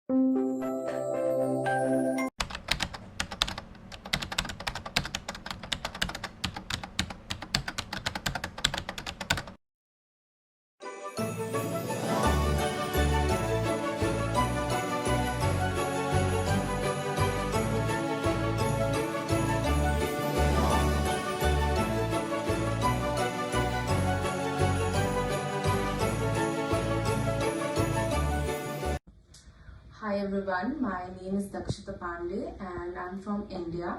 Hi everyone, my name is Daxta Pandey and I'm from India.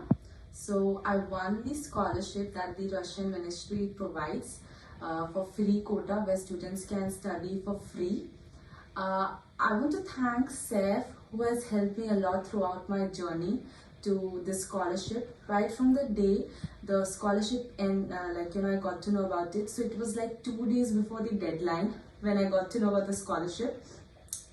So I won the scholarship that the Russian ministry provides for free quota where students can study for free. I want to thank Saif who has helped me a lot throughout my journey to this scholarship. Right from the day the scholarship and I got to know about it. So it was like 2 days before the deadline when I got to know about the scholarship.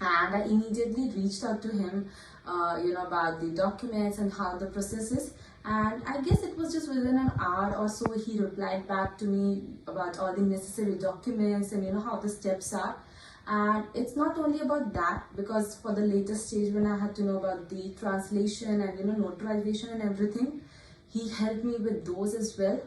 And I immediately reached out to him, about the documents and how the process is. And I guess it was just within an hour or so he replied back to me about all the necessary documents and how the steps are. And it's not only about that, because for the later stage when I had to know about the translation and notarization and everything, he helped me with those as well.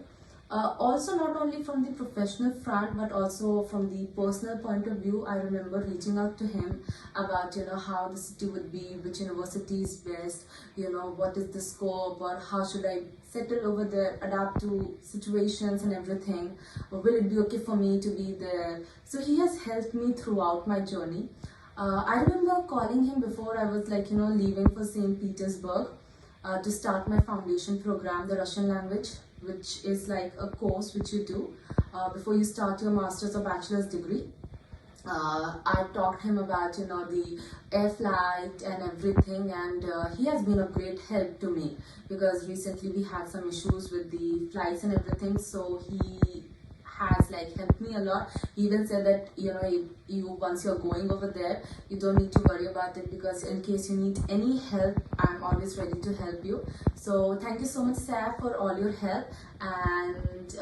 Also, not only from the professional front but also from the personal point of view, I remember reaching out to him about how the city would be, which university is best, what is the scope, or how should I settle over there, adapt to situations and everything, or will it be okay for me to be there. So he has helped me throughout my journey. I remember calling him before I was leaving for St. Petersburg to start my foundation program, the Russian language, which is like a course which you do before you start your master's or bachelor's degree. I talked him about the air flight and everything, and he has been a great help to me because recently we had some issues with the flights and everything, so he has helped me a lot. He even said that you once you're going over there, you don't need to worry about it, because in case you need any help, I'm always ready to help you. So thank you so much, Saf, for all your help. And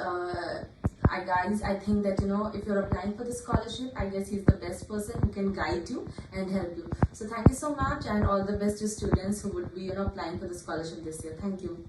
I think that if you're applying for the scholarship, I guess he's the best person who can guide you and help you. So thank you so much, and all the best to students who would be applying for the scholarship this year. Thank you.